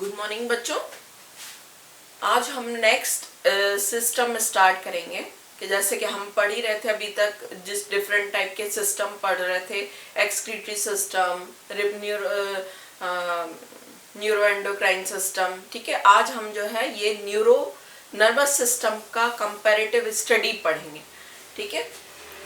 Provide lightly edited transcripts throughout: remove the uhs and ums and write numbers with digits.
Good morning बच्चों। आज हम नेक्स्ट सिस्टम स्टार्ट करेंगे कि जैसे कि हम पढ़ ही रहे थे अभी तक, जिस डिफरेंट टाइप के सिस्टम पढ़ रहे थे, excretory system, neuro endocrine system. ठीक है, आज हम जो है ये न्यूरो नर्वस सिस्टम का कंपैरेटिव स्टडी पढ़ेंगे। ठीक है,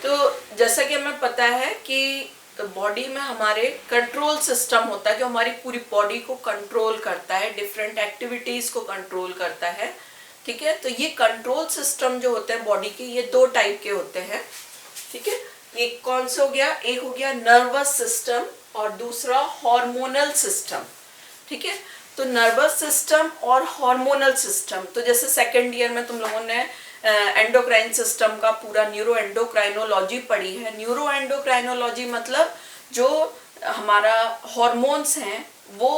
तो जैसा कि हमें पता है कि बॉडी में हमारे कंट्रोल सिस्टम होता है जो हमारी पूरी बॉडी को कंट्रोल करता है, डिफरेंट एक्टिविटीज को कंट्रोल करता है। ठीक है, तो ये कंट्रोल सिस्टम जो होते हैं बॉडी के, ये दो टाइप के होते हैं। ठीक है, ये कौन सा हो गया, एक हो गया नर्वस सिस्टम और दूसरा हार्मोनल सिस्टम। ठीक है, तो नर्वस सिस्टम और हार्मोनल सिस्टम, तो जैसे सेकेंड ईयर में तुम लोगों ने एंडोक्राइन सिस्टम का पूरा न्यूरो एंडोक्राइनोलॉजी पढ़ी है। न्यूरो एंडोक्राइनोलॉजी मतलब जो हमारा हार्मोन्स हैं वो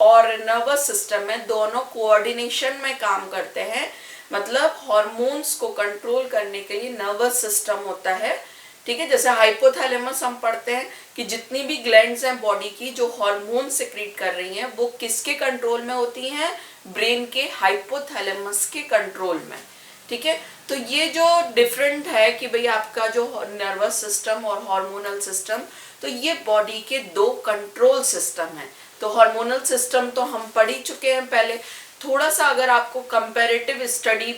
और नर्वस सिस्टम में दोनों कोऑर्डिनेशन में काम करते हैं। मतलब हार्मोन्स को कंट्रोल करने के लिए नर्वस सिस्टम होता है। ठीक है, जैसे हाइपोथैलेमस हम पढ़ते हैं कि जितनी भी ग्लैंड्स हैं बॉडी की जो हार्मोन सिक्रीट कर रही हैं वो किसके कंट्रोल में होती हैं, ब्रेन के हाइपोथैलेमस के कंट्रोल में। ठीक है, तो ये जो डिफरेंट है कि भाई आपका जो नर्वस सिस्टम और हार्मोनल सिस्टम, तो ये बॉडी के दो कंट्रोल सिस्टम है। तो हार्मोनल सिस्टम तो हम पढ़ ही चुके हैं पहले। थोड़ा सा अगर आपको कंपैरेटिव स्टडी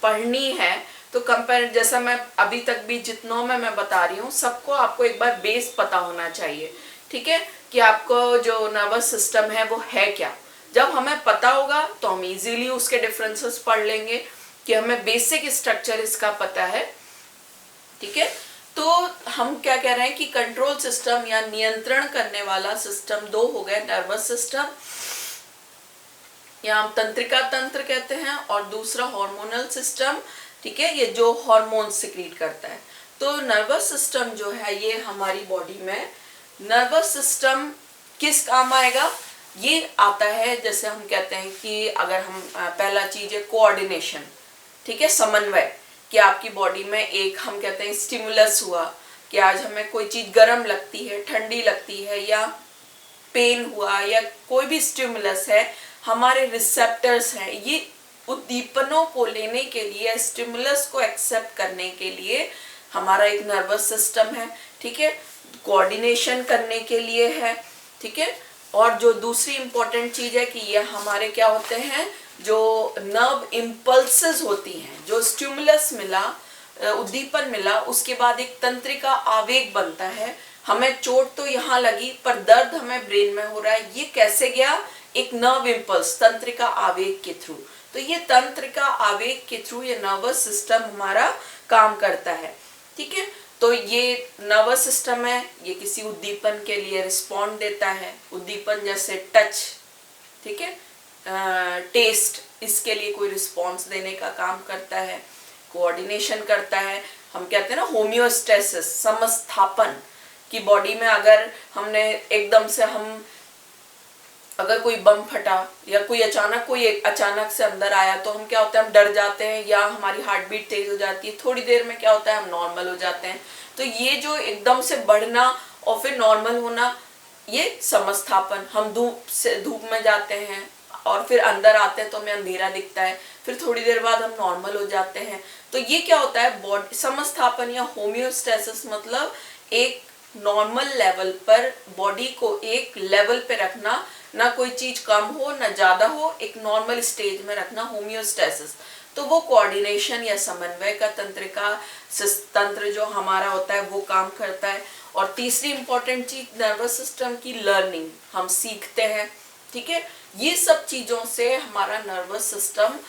पढ़नी है तो कंपेयर, जैसा मैं अभी तक भी जितनों में मैं बता रही हूँ सबको आपको एक बार बेस पता होना चाहिए। ठीक है, कि आपको जो नर्वस सिस्टम है वो है क्या। जब हमें पता होगा तो हम इजीली उसके डिफरेंसेस पढ़ लेंगे कि हमें बेसिक स्ट्रक्चर इसका पता है। ठीक है, तो हम क्या कह रहे हैं कि कंट्रोल सिस्टम या नियंत्रण करने वाला सिस्टम दो हो गए, नर्वस सिस्टम या हम तंत्रिका तंत्र कहते हैं, और दूसरा हार्मोनल सिस्टम। ठीक है, ये जो हार्मोन सिक्रीट करता है। तो नर्वस सिस्टम जो है ये हमारी बॉडी में, नर्वस सिस्टम किस काम आएगा, ये आता है जैसे हम कहते हैं कि अगर हम पहला चीज है कोऑर्डिनेशन। ठीक है, समन्वय, कि आपकी बॉडी में एक हम कहते हैं स्टिमुलस हुआ कि आज हमें कोई चीज गर्म लगती है, ठंडी लगती है, या पेन हुआ, या कोई भी स्टिमुलस है, हमारे रिसेप्टर्स हैं, ये उद्दीपनों को लेने के लिए, स्टिमुलस को एक्सेप्ट करने के लिए हमारा एक नर्वस सिस्टम है। ठीक है, कोऑर्डिनेशन करने के लिए है। ठीक है, और जो दूसरी इंपॉर्टेंट चीज है कि ये हमारे क्या होते हैं, जो नर्व इम्पल्सेस होती हैं, जो स्टिमुलस मिला, उद्दीपन मिला, उसके बाद एक तंत्रिका आवेग बनता है। हमें चोट तो यहाँ लगी पर दर्द हमें ब्रेन में हो रहा है, ये कैसे गया, एक नर्व इम्पल्स, तंत्रिका आवेग के थ्रू। तो ये तंत्रिका आवेग के थ्रू ये नर्वस सिस्टम हमारा काम करता है। ठीक है, तो ये नर्वस सिस्टम है, ये किसी उद्दीपन के लिए रिस्पॉन्ड देता है। उद्दीपन जैसे टच, ठीक है, टेस्ट, इसके लिए कोई रिस्पॉन्स देने का काम करता है। कोऑर्डिनेशन करता है, हम कहते हैं ना होम्योस्टेसिस, समस्थापन, कि बॉडी में अगर हमने एकदम से अगर कोई बम फटा या कोई अचानक से अंदर आया तो हम क्या होता है, हम डर जाते हैं या हमारी हार्ट बीट तेज हो जाती है, थोड़ी देर में क्या होता है, हम नॉर्मल हो जाते हैं। तो ये जो एकदम से बढ़ना और फिर नॉर्मल होना, ये समस्थापन। हम धूप में जाते हैं और फिर अंदर आते हैं तो हमें अंधेरा दिखता है, फिर थोड़ी देर बाद हम नॉर्मल हो जाते हैं। तो ये क्या होता है, बॉडी समस्थापन या होम्योस्टेसिस, मतलब एक नॉर्मल लेवल पर बॉडी को एक लेवल पे रखना, ना कोई चीज कम हो ना ज्यादा हो, एक नॉर्मल स्टेज में रखना, होम्योस्टेसिस। तो वो कोऑर्डिनेशन या समन्वय का तंत्र जो हमारा होता है वो काम करता है। और तीसरी इंपॉर्टेंट चीज नर्वस सिस्टम की लर्निंग, हम सीखते हैं। ठीक है, ये सब चीजों से हमारा नर्वस सिस्टम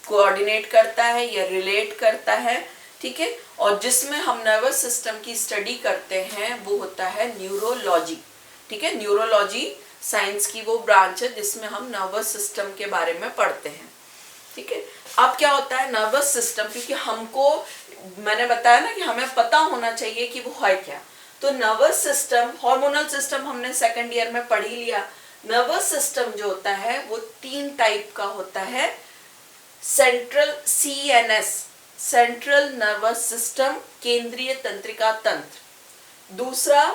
कोऑर्डिनेट करता है या रिलेट करता है। ठीक है, और जिसमें हम नर्वस सिस्टम की स्टडी करते हैं वो होता है न्यूरोलॉजी। ठीक है, न्यूरोलॉजी साइंस की वो ब्रांच है जिसमें हम नर्वस सिस्टम के बारे में पढ़ते हैं। ठीक है, अब क्या होता है नर्वस सिस्टम, क्योंकि हमको, मैंने बताया ना कि हमें पता होना चाहिए कि वो है क्या। तो नर्वस सिस्टम, हार्मोनल सिस्टम हमने सेकंड ईयर में पढ़ ही लिया। नर्वस सिस्टम जो होता है वो 3 टाइप का होता है। Central CNS, central nervous system, केंद्रीय तंत्रिका तंत्र। दूसरा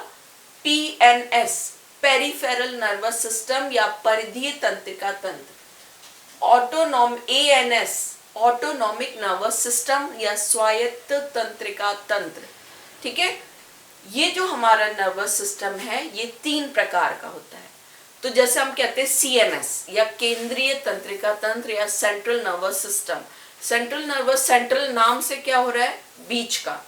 PNS, पेरिफेरल नर्वस सिस्टम या परिधीय तंत्रिका तंत्र। ANS ऑटोनॉमिक नर्वस सिस्टम या स्वायत्त तंत्रिका तंत्र। ठीक है, ये जो हमारा नर्वस सिस्टम है ये 3 प्रकार का होता है। तो जैसे हम कहते हैं CNS या केंद्रीय तंत्रिका तंत्र या सेंट्रल नर्वस सिस्टम। सेंट्रल नाम से क्या हो रहा है, बीच का।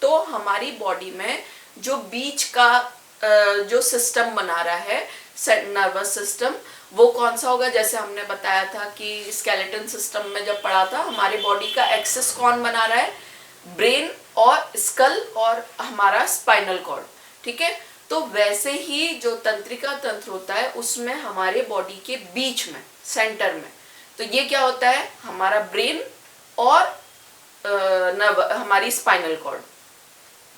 तो हमारी बॉडी में जो बीच का जो सिस्टम बना रहा है नर्वस सिस्टम, वो कौन सा होगा। जैसे हमने बताया था कि स्केलेटन सिस्टम में जब पढ़ा था, हमारी बॉडी का एक्सिस कौन बना रहा है, ब्रेन और स्कल और हमारा स्पाइनल कॉर्ड। ठीक है, तो वैसे ही जो तंत्रिका तंत्र होता है उसमें हमारे बॉडी के बीच में, सेंटर में, तो ये क्या होता है, हमारा ब्रेन और हमारी स्पाइनल कॉर्ड।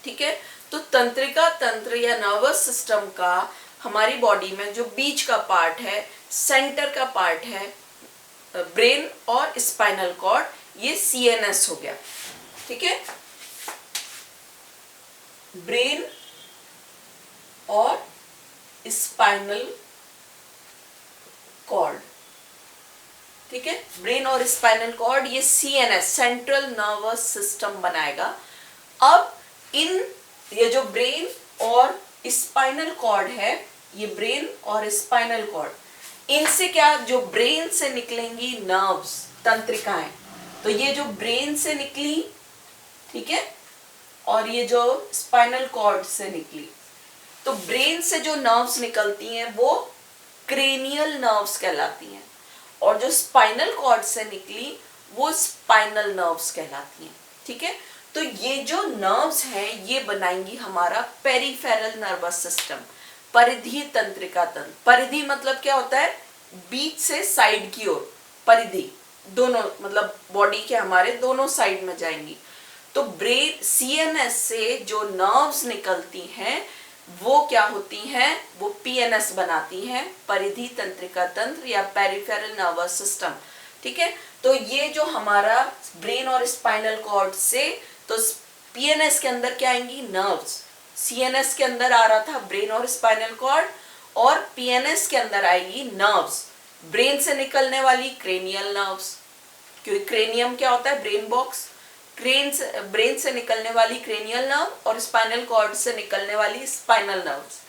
ठीक है, तो तंत्रिका तंत्र या नर्वस सिस्टम का हमारी बॉडी में जो बीच का पार्ट है, सेंटर का पार्ट है, ब्रेन और स्पाइनल कॉर्ड, ये CNS हो गया। ठीक है, ब्रेन और स्पाइनल कॉर्ड। ठीक है, ब्रेन और स्पाइनल कॉर्ड, ये CNS सेंट्रल नर्वस सिस्टम बनाएगा। अब ये जो ब्रेन और स्पाइनल कॉर्ड है, ये ब्रेन और स्पाइनल कॉर्ड, इनसे क्या, जो ब्रेन से निकलेंगी नर्व्स, तंत्रिकाएं, तो ये जो ब्रेन से निकली, ठीक है, और ये जो स्पाइनल कॉर्ड से निकली, तो ब्रेन से जो नर्व्स निकलती हैं वो क्रेनियल नर्व्स कहलाती हैं, और जो स्पाइनल कॉर्ड से निकली वो स्पाइनल नर्व्स कहलाती हैं। ठीक है, तो ये जो नर्व्स हैं ये बनाएंगी हमारा पेरिफेरल नर्वस सिस्टम, परिधीय तंत्रिका तंत्र। परिधि मतलब क्या होता है, बीच से साइड की ओर, परिधि दोनों मतलब बॉडी के हमारे दोनों साइड में जाएंगी। तो ब्रेन CNS से जो नर्व्स निकलती हैं वो क्या होती हैं, वो PNS बनाती हैं, परिधि तंत्रिका तंत्र या पेरिफेरल नर्वस सिस्टम। ठीक है, तो ये जो हमारा ब्रेन और स्पाइनल कॉर्ड से, तो PNS के अंदर क्या आएंगी, नर्व्स। CNS के अंदर आ रहा था ब्रेन और स्पाइनल कॉर्ड, और PNS के अंदर आएगी नर्व्स, ब्रेन से निकलने वाली क्रेनियल नर्व्स, क्योंकि क्रेनियम क्या होता है, ब्रेन बॉक्स, ब्रेन से निकलने वाली क्रेनियल नर्व और स्पाइनल कॉर्ड से निकलने वाली स्पाइनल नर्व्स।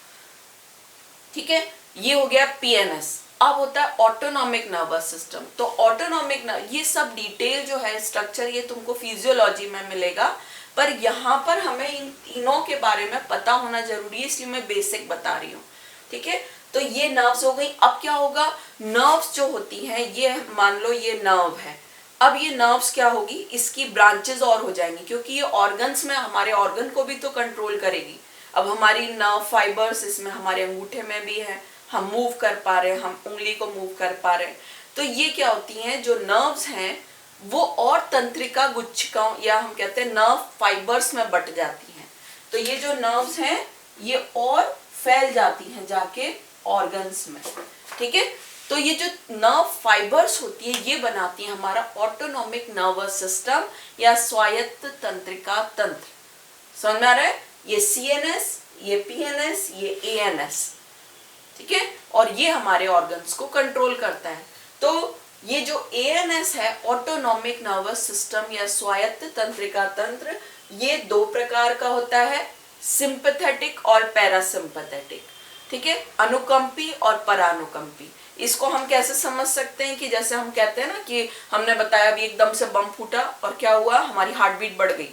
ठीक है, ये हो गया PNS। अब होता है ऑटोनॉमिक नर्वस सिस्टम। तो ऑटोनॉमिक नर्व, ये सब डिटेल जो है स्ट्रक्चर ये तुमको फिजियोलॉजी में मिलेगा, पर यहाँ पर हमें इन तीनों के बारे में पता होना जरूरी है, इसलिए मैं बेसिक बता रही हूँ। ठीक है, तो ये नर्व्स हो गई। अब क्या होगा, नर्व्स जो होती हैं, ये मान लो ये नर्व है, अब ये नर्व्स क्या होगी, इसकी ब्रांचेस और हो जाएंगी, क्योंकि ये ऑर्गन्स में हमारे ऑर्गन को भी तो कंट्रोल करेगी। अब हमारी नर्व फाइबर्स इसमें हमारे अंगूठे में भी है, हम मूव कर पा रहे हैं, हम उंगली को मूव कर पा रहे हैं। तो ये क्या होती हैं, जो नर्व्स हैं वो और तंत्रिका गुच्छिकाओं या हम कहते हैं नर्व फाइबर्स में बट जाती हैं। तो ये जो नर्व्स हैं ये और फैल जाती हैं जाके ऑर्गन्स में। ठीक है, तो ये जो नर्व फाइबर्स होती है ये बनाती है हमारा ऑटोनॉमिक नर्वस सिस्टम या स्वायत्त तंत्रिका तंत्र। समझ में आ रहा है, ये CNS, ये PNS, ये ANS। ठीक है, और ये हमारे ऑर्गन्स को कंट्रोल करता है। तो ये जो ANS है, ऑटोनॉमिक नर्वस सिस्टम या स्वायत्त तंत्रिका तंत्र, ये 2 प्रकार का होता है, सिंपैथेटिक और पैरासिम्पैथेटिक। ठीक है, अनुकंपी और परानुकंपी। इसको हम कैसे समझ सकते हैं कि जैसे हम कहते हैं ना कि हमने बताया अभी एकदम से बम फूटा और क्या हुआ, हमारी हार्ट बीट बढ़ गई,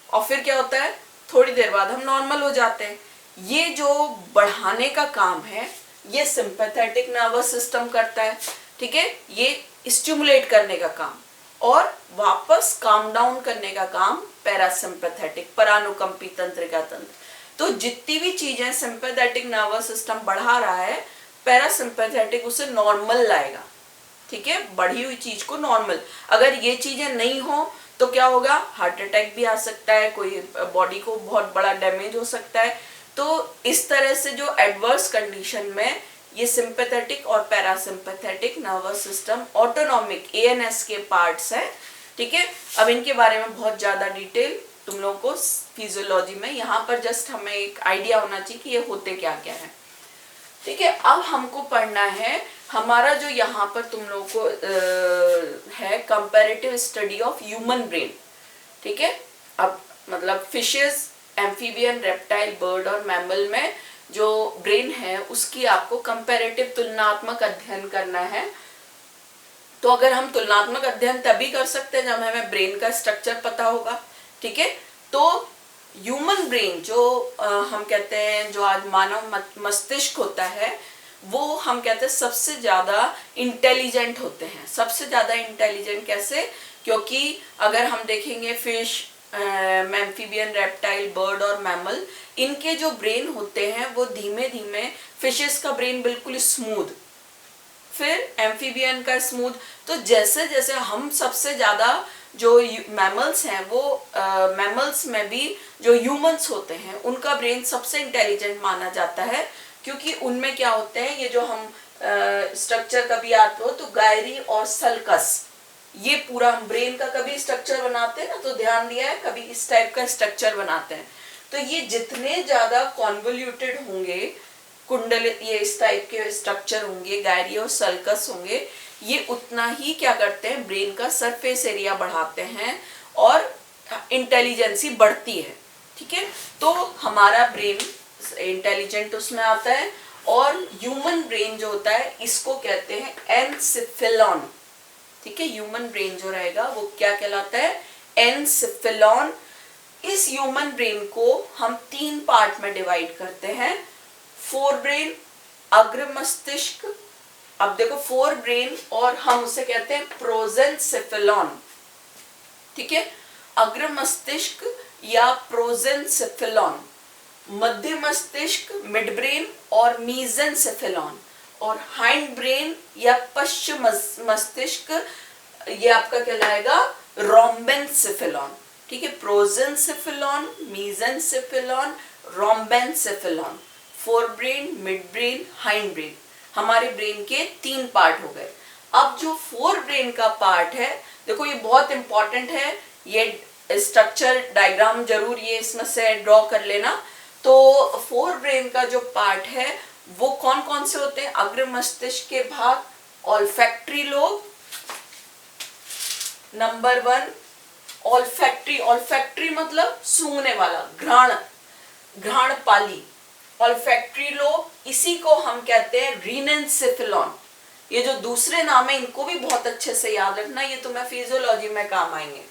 और फिर क्या होता है, थोड़ी देर बाद हम नॉर्मल हो जाते हैं। ये जो बढ़ाने का काम है ये सिंपैथेटिक नर्वस सिस्टम करता है। ठीक है, ये स्टिमुलेट करने का काम, और वापस काम डाउन करने का काम पैरासिम्पैथेटिक, परानुकंपी तंत्रिका तंत्र। तो जितनी भी चीजें सिंपैथेटिक नर्वस सिस्टम बढ़ा रहा है, पैरासिम्पैथेटिक उसे नॉर्मल लाएगा। ठीक है, बढ़ी हुई चीज को नॉर्मल। अगर ये चीजें नहीं हो तो क्या होगा, हार्ट अटैक भी आ सकता है, कोई बॉडी को बहुत बड़ा डैमेज हो सकता है। तो इस तरह से जो एडवर्स कंडीशन में ये सिंपैथेटिक और parasympathetic nervous system autonomic ANS के पार्ट्स हैं। ठीक है, अब इनके बारे में बहुत ज्यादा डिटेल तुम लोगों को फिजियोलॉजी में, यहाँ पर जस्ट हमें एक आइडिया होना चाहिए कि ये होते क्या क्या है। ठीक है, अब हमको पढ़ना है हमारा जो यहाँ पर तुम लोगों को है comparative study of human brain. ठीक है, अब मतलब फिशेस, एम्फीबियन, रेप्टाइल, बर्ड और मैमल में जो ब्रेन है उसकी आपको कंपैरेटिव तुलनात्मक अध्ययन करना है। तो अगर हम तुलनात्मक अध्ययन तभी कर सकते हैं जब हमें ब्रेन का स्ट्रक्चर पता होगा। ठीक है, तो ह्यूमन ब्रेन जो हम कहते हैं जो आज मानव मस्तिष्क होता है वो हम कहते हैं सबसे ज्यादा इंटेलिजेंट होते हैं। सबसे ज्यादा इंटेलिजेंट कैसे? क्योंकि अगर हम देखेंगे फिश, एम्फीबियन, रेप्टाइल, बर्ड और मैमल, इनके जो ब्रेन होते हैं वो धीमे धीमे, फिशेस का ब्रेन बिल्कुल स्मूथ, फिर एम्फीबियन का स्मूथ। तो जैसे जैसे हम सबसे ज्यादा जो मैमल्स हैं वो मैमल्स में भी जो ह्यूमंस होते हैं उनका ब्रेन सबसे इंटेलिजेंट माना जाता है, क्योंकि उनमें क्या होते हैं, ये जो हम स्ट्रक्चर कभी आते हो तो गायरी और सल्कस, ये पूरा हम ब्रेन का कभी स्ट्रक्चर बनाते हैं ना, तो ध्यान दिया है कभी इस टाइप का स्ट्रक्चर बनाते हैं। तो ये जितने ज्यादा कॉन्वोल्यूटेड होंगे कुंडल, ये इस टाइप के स्ट्रक्चर होंगे, गायरी और सल्कस होंगे, ये उतना ही क्या करते हैं, ब्रेन का सरफेस एरिया बढ़ाते हैं और इंटेलिजेंसी बढ़ती है। ठीक है, तो हमारा ब्रेन इंटेलिजेंट उसमें आता है। और ह्यूमन ब्रेन जो होता है इसको कहते हैं एनसेफेलॉन। ठीक है, ह्यूमन ब्रेन जो रहेगा वो क्या कहलाता है, एनसेफेलॉन। इस ह्यूमन ब्रेन को हम 3 पार्ट में डिवाइड करते हैं। फोर ब्रेन, अग्र मस्तिष्क, अब देखो फोर ब्रेन और हम उसे कहते हैं प्रोजेनसेफेलॉन। ठीक है, अग्र मस्तिष्क या प्रोजेनसेफेलॉन, मध्य मस्तिष्क मिड ब्रेन और मीजेनसेफेलॉन, और हाइंड ब्रेन या पश्चिम मस्तिष्क ये आपका कहलाएगा रोम्बेनसेफेलॉन। ठीक है, prosencephalon, mesencephalon, rhombencephalon, fore brain, mid brain, hind brain, हमारे ब्रेन के 3 पार्ट हो गए। अब जो फोर ब्रेन का पार्ट है, देखो ये बहुत इंपॉर्टेंट है, ये स्ट्रक्चर डायग्राम जरूर ये इसमें से ड्रॉ कर लेना। तो फोर ब्रेन का जो पार्ट है वो कौन कौन से होते हैं, अग्र मस्तिष्क के भाग, olfactory lobe, number 1 olfactory, olfactory मतलब सूंघने वाला, घ्राणपाली, ऑल्फैक्टरी लोब, इसी को हम कहते हैं रीनेंसेफेलॉन। ये जो दूसरे नाम है इनको भी बहुत अच्छे से याद रखना, ये तुम्हें फिजियोलॉजी में काम आएंगे।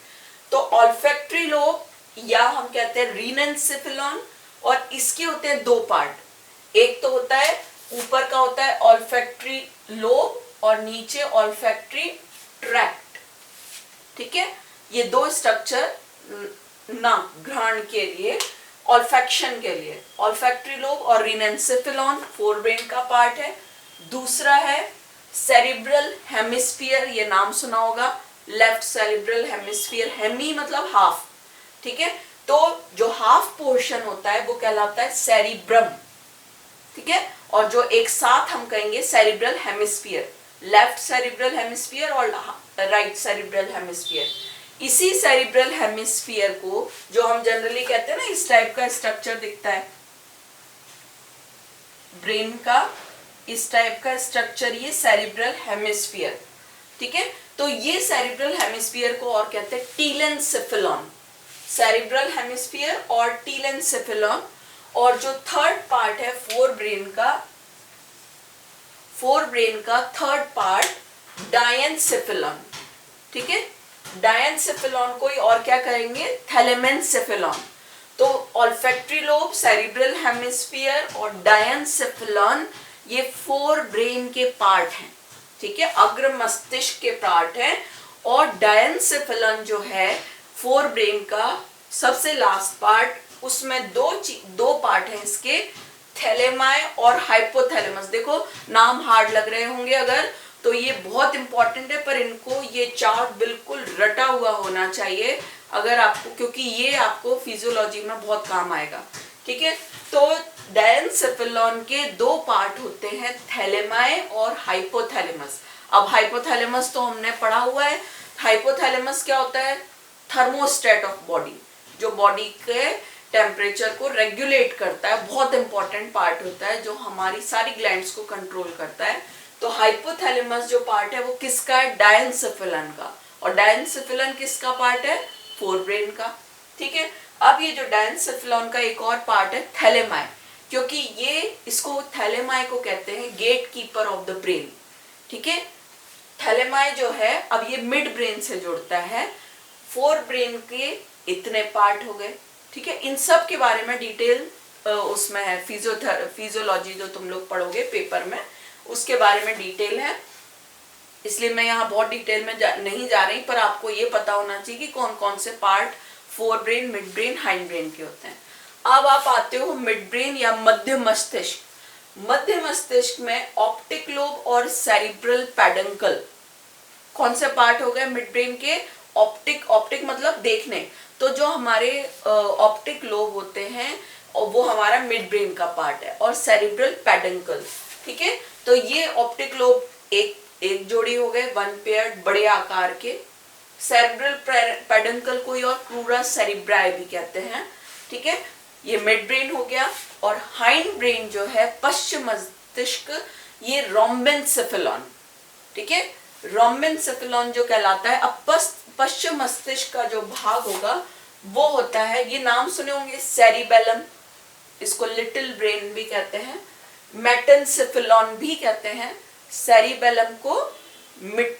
तो ऑल्फैक्टरी लोब या हम कहते हैं रीनेंसेफेलॉन, और इसके होते हैं 2 पार्ट। एक तो होता है ऊपर का होता है ऑल्फैक्टरी लोब और नीचे ऑल्फैक्टरी ट्रैक्ट। ठीक है, ये 2 स्ट्रक्चर नाक, घ्राण के लिए, ऑल्फैक्शन के लिए, ऑल्फैक्टरी लोब और रीनेंसेफेलॉन फोर ब्रेन का पार्ट है। दूसरा है सेरिब्रल हेमिस्फीयर, ये नाम सुना होगा, लेफ्ट सेरिब्रल हेमिस्फीयर, हेमी मतलब हाफ। ठीक है, तो जो हाफ पोर्शन होता है वो कहलाता है सेरिब्रम। ठीक है, और जो एक साथ हम कहेंगे cerebral hemisphere, left cerebral hemisphere और राइट सेरिब्रल हेमिस्फीयर। इसी सेरिब्रल हेमिस्फीयर को जो हम जनरली कहते हैं ना, इस टाइप का स्ट्रक्चर दिखता है ब्रेन का, इस टाइप का स्ट्रक्चर, ये सेरिब्रल हेमिस्फीयर। ठीक है, तो ये सेरिब्रल हेमिस्फीयर को और कहते हैं टीलेंसेफेलॉन, सेरिब्रल हेमिस्फीयर और टीलेंसेफेलॉन। और जो थर्ड पार्ट है फोर ब्रेन का थर्ड पार्ट डायनसेफेलॉन। ठीक है, डायनसेफेलॉन को और क्या कहेंगे, थैलेमेनसेफेलॉन। तो ऑल्फैक्टरी लोब, सेरिब्रल हेमिस्फीयर और डायनसेफेलॉन ये फोर ब्रेन के पार्ट हैं। ठीक है, अग्र मस्तिष्क के पार्ट हैं। और डायनसेफेलॉन जो है फोर ब्रेन का सबसे लास्ट पार्ट, उसमें दो पार्ट हैं इसके, थैलेमाई और हाइपोथैलेमस। देखो नाम हार्ड लग रहे होंगे अगर, तो ये बहुत इंपॉर्टेंट है, पर इनको ये चार्ट बिल्कुल रटा हुआ होना चाहिए अगर आपको, क्योंकि ये आपको फिजियोलॉजी में बहुत काम आएगा। ठीक है, तो डायनसेफेलॉन के 2 पार्ट होते हैं, थैलेमाई और हाइपोथैलेमस। अब हाइपोथैलेमस तो हमने पढ़ा हुआ है। हाइपोथैलेमस क्या होता है, थर्मोस्टेट ऑफ बॉडी, जो बॉडी के टेम्परेचर को रेगुलेट करता है, बहुत इंपॉर्टेंट पार्ट होता है जो हमारी सारी ग्लैंड्स को कंट्रोल करता है। तो हाइपोथैलेमस जो पार्ट है वो किसका है? डायंसिफिलन का। और डायंसिफिलन किसका पार्ट है? फोरब्रेन का। ठीक है, अब ये जो डायंसिफिलन का एक और पार्ट है थैलेमाई, क्योंकि ये इसको थैलेमाई को कहते हैं gatekeeper of the brain. ठीक है, थैलेमाई जो है अब ये मिड ब्रेन से जुड़ता है। फोर ब्रेन के इतने पार्ट हो गए। ठीक है, इन सब के बारे में डिटेल उसमें है, फिजियोलॉजी जो तुम लोग पढ़ोगे पेपर में, उसके बारे में डिटेल है, इसलिए मैं यहाँ बहुत डिटेल में नहीं जा रही, पर आपको ये पता होना चाहिए कि कौन कौन से part four brain, mid brain, hind brain के होते हैं। अब आप आते हो मिड ब्रेन या मध्य मस्तिष्क। मध्य मस्तिष्क में ऑप्टिक लोब और सेरिब्रल पेडंकल कौन से पार्ट हो गए मिड ब्रेन के? ऑप्टिक मतलब देखने, तो जो हमारे ऑप्टिक लोब होते हैं वो हमारा मिड ब्रेन का पार्ट है, और सेरिब्रल पेडंकल। ठीक है, तो ये ऑप्टिक लोब एक जोड़ी हो गए, वन पेयर, बड़े आकार के। सेरिब्रल पेडंकल को और क्रूरा सेरिब्राई भी कहते हैं। ठीक है, ये मिड ब्रेन हो गया। और हाइंड ब्रेन जो है पश्चिम मस्तिष्क, ये रोम्बेनसेफेलॉन। ठीक है, रोम्बेनसेफेलॉन जो कहलाता है। अब पश्चिम मस्तिष्क का जो भाग होगा वो होता है, ये नाम सुने होंगे, सेरिबेलम, इसको लिटिल ब्रेन भी कहते हैं, मेटेनसेफेलॉन भी कहते हैं। सेरिबेलम को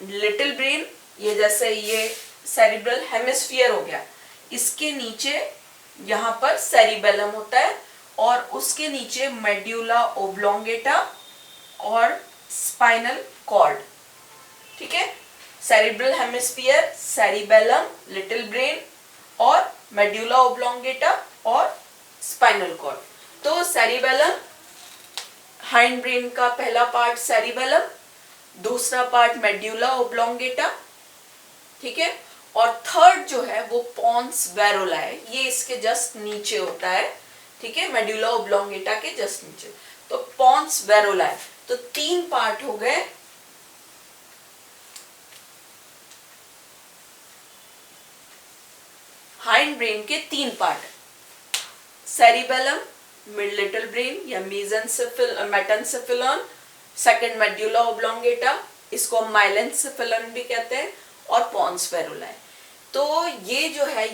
लिटिल ब्रेन, ये जैसे ये सेरिब्रल हेमिस्फीयर हो गया, इसके नीचे यहाँ पर सेरिबेलम होता है, और उसके नीचे मेड्यूला ओब्लोंगेटा और स्पाइनल कॉर्ड। ठीक है, cerebral hemisphere, cerebellum, little brain और मेड्यूला ओब्लोंगेटा और स्पाइनल कॉर्ड। तो सेरिबेलम, हाइंड ब्रेन का पहला पार्ट सेरिबेलम, दूसरा पार्ट मेड्यूला ओब्लोंगेटा। ठीक है, और थर्ड जो है वो पॉन्स वेरोला है, ये इसके जस्ट नीचे होता है। ठीक है, मेड्यूला ओब्लोंगेटा के जस्ट नीचे, तो पॉन्स वेरोला है। तो तीन पार्ट हो गए। हाइंड ब्रेन के तीन part, cerebellum, mid little brain या मेटेनसेफेलॉन, सेकंड मेड्यूला ओब्लोंगेटा, इसको माइलेनसेफेलॉन भी कहते हैं, और पॉन्स वेरोला है। तो ये जो है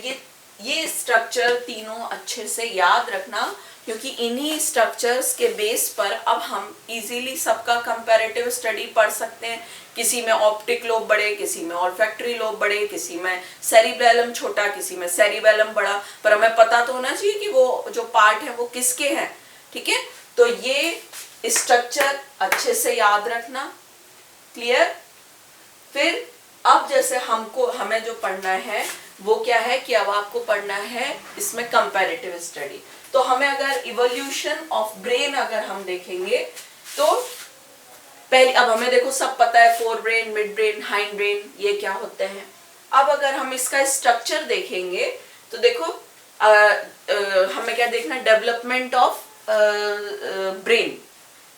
ये स्ट्रक्चर तीनों अच्छे से याद रखना, क्योंकि इन्हीं स्ट्रक्चर्स के बेस पर अब हम इजीली सबका कंपैरेटिव स्टडी पढ़ सकते हैं। किसी में ऑप्टिक लोब बड़े, किसी में ऑल्फैक्टरी लोब बड़े, किसी में सेरिबेलम छोटा, किसी में सेरिबेलम बड़ा, पर हमें पता तो होना चाहिए कि वो जो पार्ट है वो किसके हैं। ठीक है, तो ये स्ट्रक्चर अच्छे से याद रखना। क्लियर? फिर अब जैसे हमें जो पढ़ना है वो क्या है कि अब आपको पढ़ना है इसमें कंपैरेटिव स्टडी। तो हमें अगर इवोल्यूशन ऑफ ब्रेन अगर हम देखेंगे तो पहले, अब हमें देखो सब पता है four brain, mid brain, hind brain ये क्या होते हैं। अब अगर हम इसका स्ट्रक्चर देखेंगे तो देखो हमें क्या देखना, डेवलपमेंट ऑफ ब्रेन।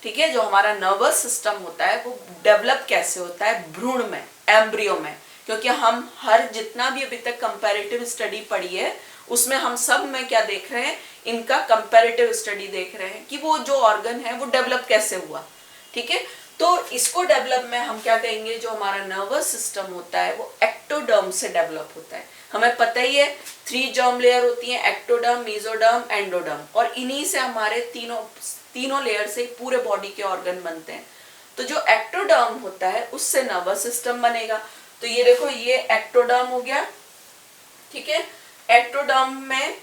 ठीक है, जो हमारा नर्वस सिस्टम होता है वो डेवलप कैसे होता है भ्रूण में, एम्ब्रियो में। क्योंकि हम हर जितना भी अभी तक कंपैरेटिव स्टडी पढ़ी है उसमें हम सब में क्या देख रहे हैं, इनका कंपैरेटिव स्टडी देख रहे हैं कि वो जो ऑर्गन है वो डेवलप कैसे हुआ। ठीक है, तो इसको डेवलप में हम क्या कहेंगे, जो हमारा नर्वस सिस्टम होता है वो एक्टोडर्म से डेवलप होता है। हमें पता ही है 3 जर्म लेयर होती हैं, एक्टोडर्म, मेसोडर्म, एंडोडर्म, और इन्हीं से हमारे तीनों लेयर से पूरे बॉडी के ऑर्गन बनते हैं। तो जो एक्टोडर्म होता है उससे नर्वस सिस्टम बनेगा। तो ये देखो ये एक्टोडर्म हो गया। ठीक है, एक्टोडर्म में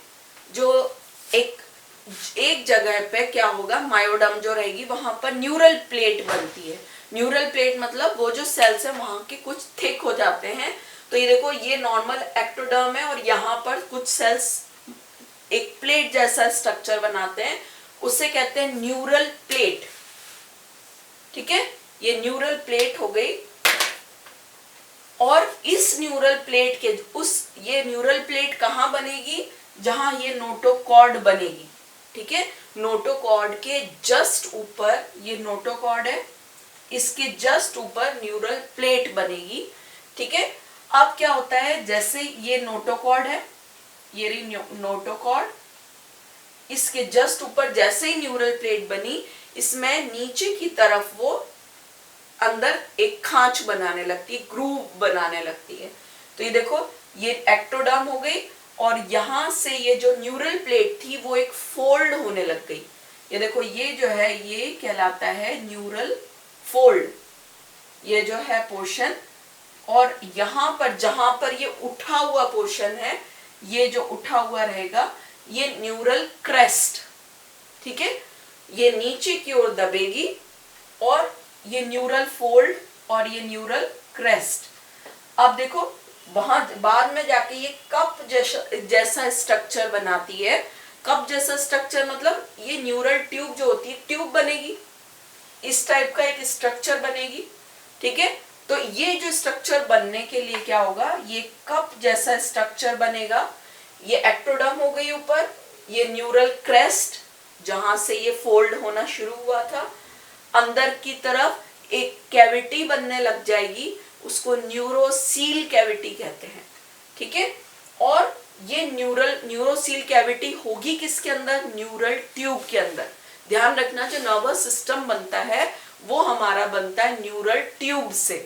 जो एक जगह पे क्या होगा, मायोडर्म जो रहेगी वहां पर न्यूरल प्लेट बनती है। न्यूरल प्लेट मतलब वो जो सेल्स है वहां के कुछ थिक हो जाते हैं। तो ये देखो ये नॉर्मल एक्टोडर्म है, और यहाँ पर कुछ सेल्स एक प्लेट जैसा स्ट्रक्चर बनाते हैं, उसे कहते हैं न्यूरल प्लेट। ठीक है, ये न्यूरल प्लेट हो गई। और इस न्यूरल प्लेट के ये न्यूरल प्लेट कहाँ बनेगी, जहां ये नोटोकॉर्ड बनेगी। ठीक है, नोटोकॉर्ड के जस्ट ऊपर, ये नोटोकॉर्ड है, इसके जस्ट ऊपर न्यूरल प्लेट बनेगी। ठीक है, अब क्या होता है, जैसे ये नोटोकॉर्ड है, ये रही नोटोकॉर्ड, इसके जस्ट ऊपर जैसे ही न्यूरल प्लेट बनी, इसमें नीचे की तरफ वो अंदर एक खांच बनाने लगती है, ग्रूव बनाने लगती है। तो ये देखो, ये एक्टोडर्म हो गई और यहां से ये जो न्यूरल प्लेट थी वो एक फोल्ड होने लग गई। ये देखो, ये जो है ये कहलाता है न्यूरल फोल्ड, ये जो है पोर्शन। और यहां पर जहां पर ये उठा हुआ पोर्शन है, ये जो उठा हुआ रहेगा ये न्यूरल क्रेस्ट, ठीक है, ये नीचे की ओर दबेगी और ये न्यूरल फोल्ड और ये न्यूरल क्रेस्ट। अब देखो, वहां बाद में जाके ये कप जैसा स्ट्रक्चर बनाती है। कप जैसा स्ट्रक्चर मतलब ये न्यूरल ट्यूब जो होती है, ट्यूब बनेगी, इस टाइप का एक स्ट्रक्चर बनेगी, ठीक है। तो ये जो स्ट्रक्चर बनने के लिए क्या होगा, ये कप जैसा स्ट्रक्चर बनेगा। ये एक्टोडर्म हो गई ऊपर, ये न्यूरल क्रेस्ट जहां से ये फोल्ड होना शुरू हुआ था, अंदर की तरफ एक कैविटी बनने लग जाएगी, उसको न्यूरोसील कैविटी कहते हैं, ठीक है। और ये न्यूरोसील कैविटी होगी किसके अंदर, न्यूरल ट्यूब के अंदर। ध्यान रखना, जो नर्वस सिस्टम बनता है वो हमारा बनता है न्यूरल ट्यूब से,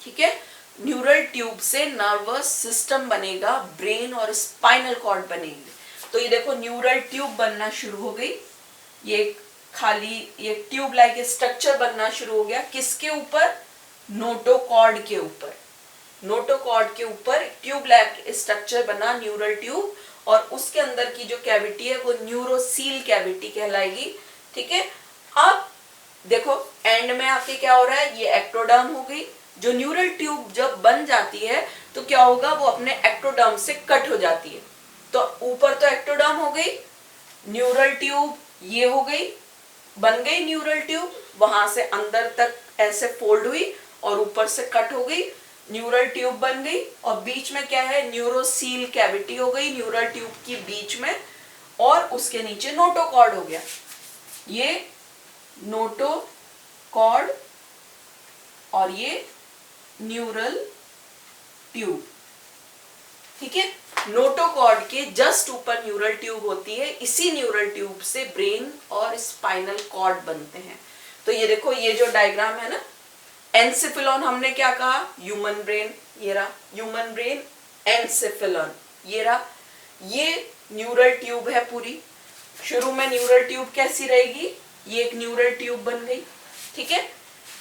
ठीक है। न्यूरल ट्यूब से नर्वस सिस्टम बनेगा, ब्रेन और स्पाइनल कॉर्ड बनेगी। तो ये देखो, न्यूरल ट्यूब बनना शुरू हो गई, ये खाली ये ट्यूब लाइक स्ट्रक्चर बनना शुरू हो गया। किसके ऊपर, नोटोकॉर्ड के ऊपर। नोटोकॉर्ड के ऊपर ट्यूब लाइक स्ट्रक्चर बना, न्यूरल ट्यूब, और उसके अंदर की जो कैविटी है वो न्यूरोसील कैविटी कहलाएगी, ठीक है। अब देखो, एंड में आके क्या हो रहा है, ये एक्टोडर्म हो गई। जो न्यूरल ट्यूब जब बन जाती है तो क्या होगा, वो अपने एक्टोडर्म से कट हो जाती है। तो ऊपर तो एक्टोडर्म हो गई, न्यूरल ट्यूब ये हो गई, बन गई न्यूरल ट्यूब, वहां से अंदर तक ऐसे फोल्ड हुई और ऊपर से कट हो गई, न्यूरल ट्यूब बन गई। और बीच में क्या है, न्यूरोसील कैविटी हो गई न्यूरल ट्यूब की बीच में, और उसके नीचे नोटोकॉर्ड हो गया। ये नोटोकॉर्ड और ये न्यूरल ट्यूब, ठीक है। नोटोकॉर्ड के जस्ट ऊपर न्यूरल ट्यूब होती है, इसी न्यूरल ट्यूब से ब्रेन और स्पाइनल कॉर्ड बनते हैं। तो ये देखो, ये जो डायग्राम है ना, एनसेफेलॉन हमने क्या कहा, ह्यूमन ब्रेन, ये रहा ह्यूमन ब्रेन, एनसेफेलॉन ये रहा, ये न्यूरल ट्यूब है पूरी। शुरू में न्यूरल ट्यूब कैसी रहेगी, ये एक न्यूरल ट्यूब बन गई, ठीक है।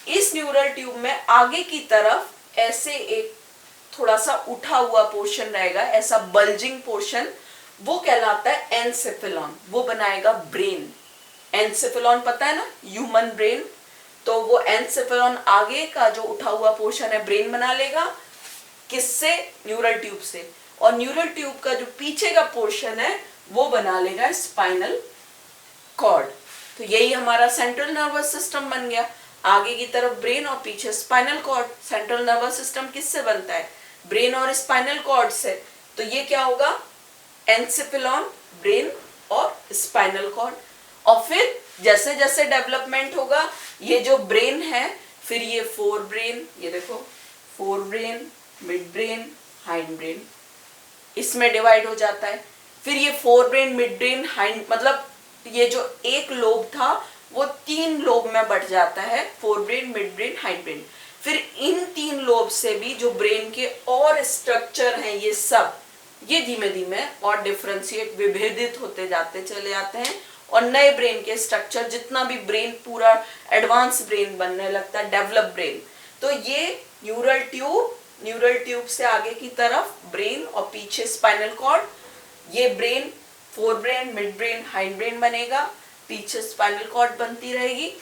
इस न्यूरल ट्यूब में आगे की तरफ ऐसे एक थोड़ा सा उठा हुआ पोर्शन रहेगा, ऐसा बल्जिंग पोर्शन, वो कहलाता है एनसेफेलॉन, वो बनाएगा ब्रेन। एनसेफेलॉन पता है ना, ह्यूमन ब्रेन, तो वो एनसेफेलॉन आगे का जो उठा हुआ पोर्शन है ब्रेन बना लेगा, किससे, न्यूरल ट्यूब से। और न्यूरल ट्यूब का जो पीछे का पोर्शन है वो बना लेगा स्पाइनल कॉर्ड। तो यही हमारा सेंट्रल नर्वस सिस्टम बन गया, आगे की तरफ ब्रेन और पीछे spinal cord. Central nervous system किससे बनता है, ब्रेन और स्पाइनल कॉर्ड से। तो ये क्या होगा, एनसेफेलॉन, ब्रेन और स्पाइनल कॉर्ड। और फिर जैसे जैसे डेवलपमेंट होगा, ये जो ब्रेन है, फिर ये फोर ब्रेन, ये देखो four brain, mid brain, hind brain, इसमें डिवाइड हो जाता है। फिर ये four brain, mid brain, hind, मतलब ये जो एक लोब था वो 3 लोब में बढ़ जाता है, four brain, mid brain, hind brain. फिर इन 3 लोब से भी जो ब्रेन के और स्ट्रक्चर हैं, ये सब ये धीमे धीमे और डिफरेंशिएट, विभेदित होते जाते चले जाते हैं, और नए ब्रेन के स्ट्रक्चर, जितना भी ब्रेन पूरा एडवांस ब्रेन बनने लगता है, डेवलप ब्रेन। तो ये न्यूरल ट्यूब से आगे की तरफ ब्रेन और पीछे स्पाइनल कॉर्ड, ये brain, four brain, mid brain, hind brain बनेगा, पीछे स्पाइनल कॉर्ड बनती रहेगी,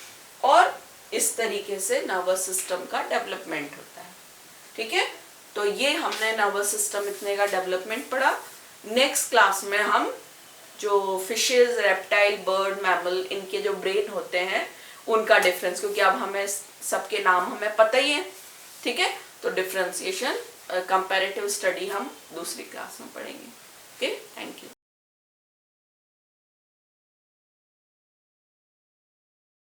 और इस तरीके से नर्वस सिस्टम का डेवलपमेंट होता है, ठीक है। तो ये हमने नर्वस सिस्टम इतने का डेवलपमेंट पढ़ा। नेक्स्ट क्लास में हम जो फिशेज, रेप्टाइल, बर्ड, मैमल, इनके जो ब्रेन होते हैं उनका डिफरेंस, क्योंकि अब हमें सबके नाम हमें पता ही है, ठीक है। तो डिफरेंशिएशन, कंपैरेटिव स्टडी हम दूसरी क्लास में पढ़ेंगे। Okay, thank you.